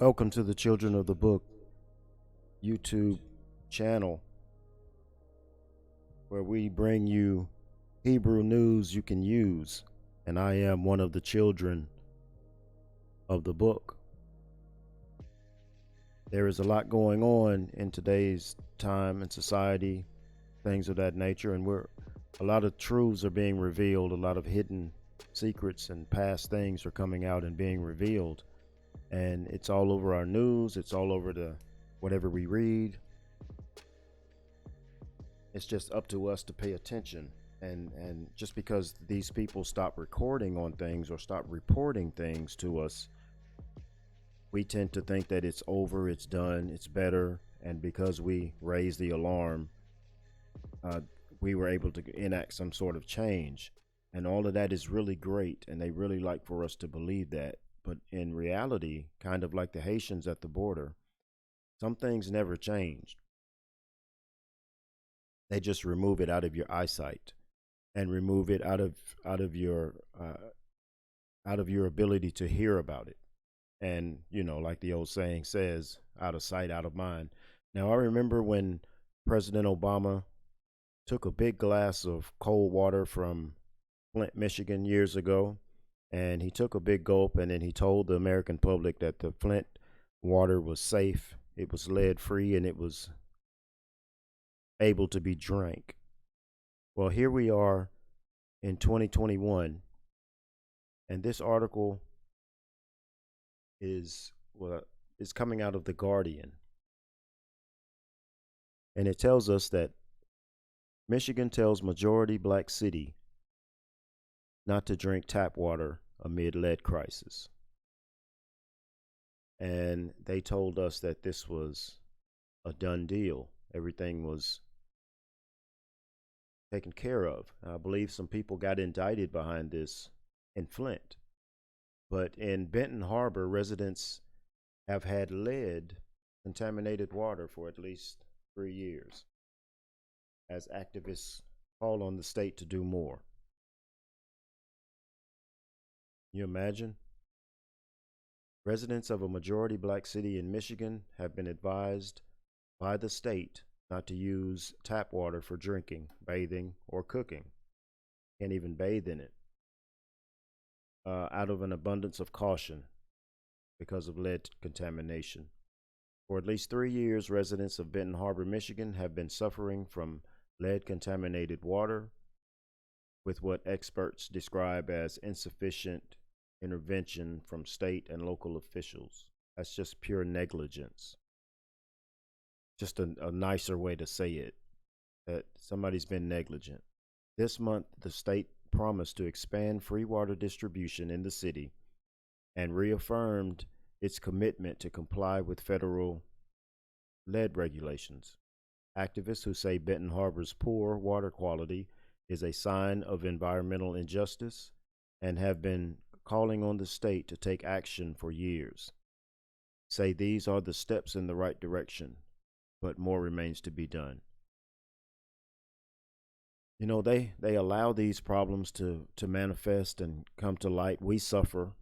Welcome to the Children of the Book YouTube channel, where we bring you Hebrew news you can use. And I am one of the children of the book. There is a lot going on in today's time and society, things of that nature, and a lot of truths are being revealed, a lot of hidden secrets and past things are coming out and being revealed. And it's all over our news, it's all over the whatever we read. It's just up to us to pay attention. And just because these people stop recording on things or stop reporting things to us, we tend to think that it's over, it's done, it's better. And because we raised the alarm, we were able to enact some sort of change. And all of that is really great. And they really like for us to believe that. But in reality, kind of like the Haitians at the border, some things never changed. They just remove it out of your eyesight and remove it out of your ability to hear about it. And like the old saying says, out of sight, out of mind. Now I remember when President Obama took a big glass of cold water from Flint, Michigan years ago, and he took a big gulp, and then he told the American public that the Flint water was safe, it was lead free, and it was able to be drank. Well, here we are in 2021, and this article is coming out of The Guardian, and it tells us that Michigan tells majority black city not to drink tap water amid lead crisis. And they told us that this was a done deal. Everything was taken care of. I believe some people got indicted behind this in Flint. But in Benton Harbor, residents have had lead contaminated water for at least 3 years, as activists call on the state to do more. You imagine? Residents of a majority black city in Michigan have been advised by the state not to use tap water for drinking, bathing, or cooking. Can't even bathe in it. Out of an abundance of caution because of lead contamination. For at least 3 years, residents of Benton Harbor, Michigan have been suffering from lead contaminated water with what experts describe as insufficient intervention from state and local officials. That's just pure negligence. Just a nicer way to say it, that somebody's been negligent. This month, the state promised to expand free water distribution in the city and reaffirmed its commitment to comply with federal lead regulations. Activists who say Benton Harbor's poor water quality is a sign of environmental injustice and have been calling on the state to take action for years say these are the steps in the right direction, but more remains to be done. They allow these problems to manifest and come to light. We suffer.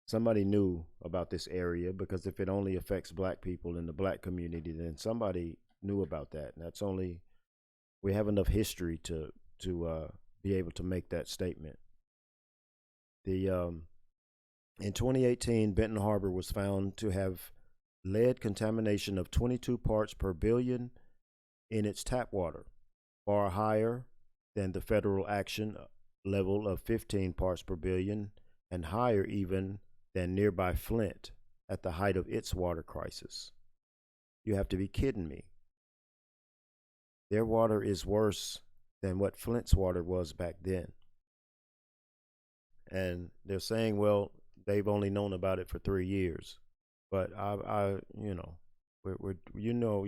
Somebody knew about this area, because if it only affects black people in the black community, then somebody knew about that. And we have enough history to be able to make that statement. In 2018, Benton Harbor was found to have lead contamination of 22 parts per billion in its tap water, far higher than the federal action level of 15 parts per billion, and higher even than nearby Flint at the height of its water crisis. You have to be kidding me. Their water is worse than what Flint's water was back then. And they're saying, well, they've only known about it for 3 years. But you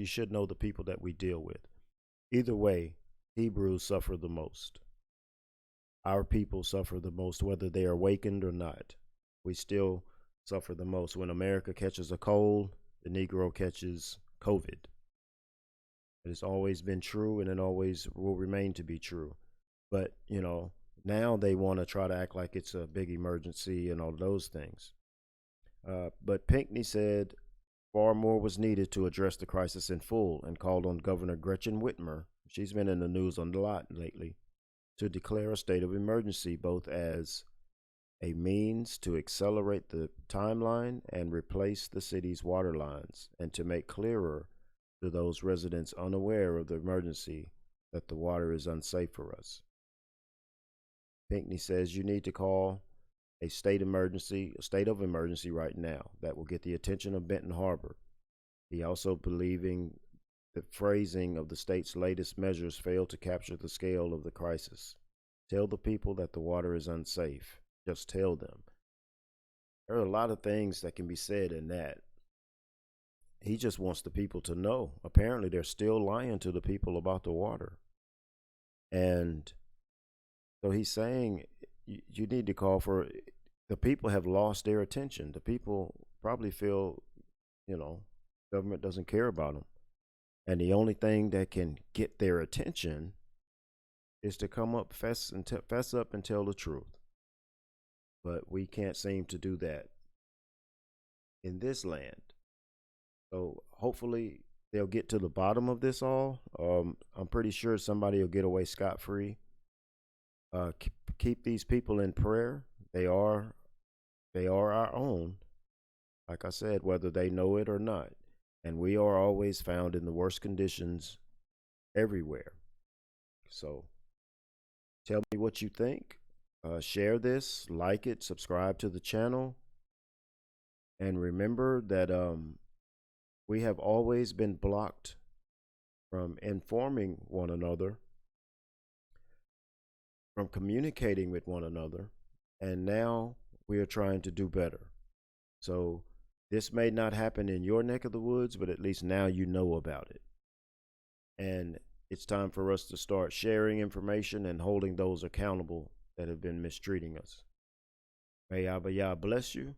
should know the people that we deal with. Either way, Hebrews suffer the most. Our people suffer the most, whether they are awakened or not. We still suffer the most. When America catches a cold, the Negro catches COVID. It has always been true, and it always will remain to be true. But, now they want to try to act like it's a big emergency and all those things. But Pinckney said far more was needed to address the crisis in full and called on Governor Gretchen Whitmer, she's been in the news a lot lately, to declare a state of emergency both as a means to accelerate the timeline and replace the city's water lines, and to make clearer to those residents unaware of the emergency that the water is unsafe for us. Pinckney says you need to call a state of emergency right now that will get the attention of Benton Harbor. He also believing the phrasing of the state's latest measures failed to capture the scale of the crisis. Tell the people that the water is unsafe. Just tell them. There are a lot of things that can be said in that. He just wants the people to know. Apparently, they're still lying to the people about the water. And so he's saying you need to call for, the people have lost their attention. The people probably feel, government doesn't care about them. And the only thing that can get their attention is to come up, fess up and tell the truth. But we can't seem to do that in this land. So hopefully they'll get to the bottom of this all. I'm pretty sure somebody will get away scot-free. Keep these people in prayer. They are our own, like I said, whether they know it or not. And we are always found in the worst conditions everywhere. So tell me what you think. Share this, like it, subscribe to the channel. And remember that we have always been blocked from informing one another, from communicating with one another, and now we are trying to do better. So this may not happen in your neck of the woods, but at least now you know about it. And it's time for us to start sharing information and holding those accountable that have been mistreating us. May Abba Yah bless you.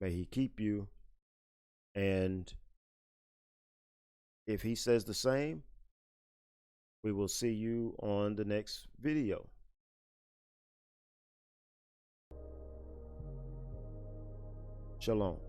May he keep you. And if he says the same, we will see you on the next video. Shalom.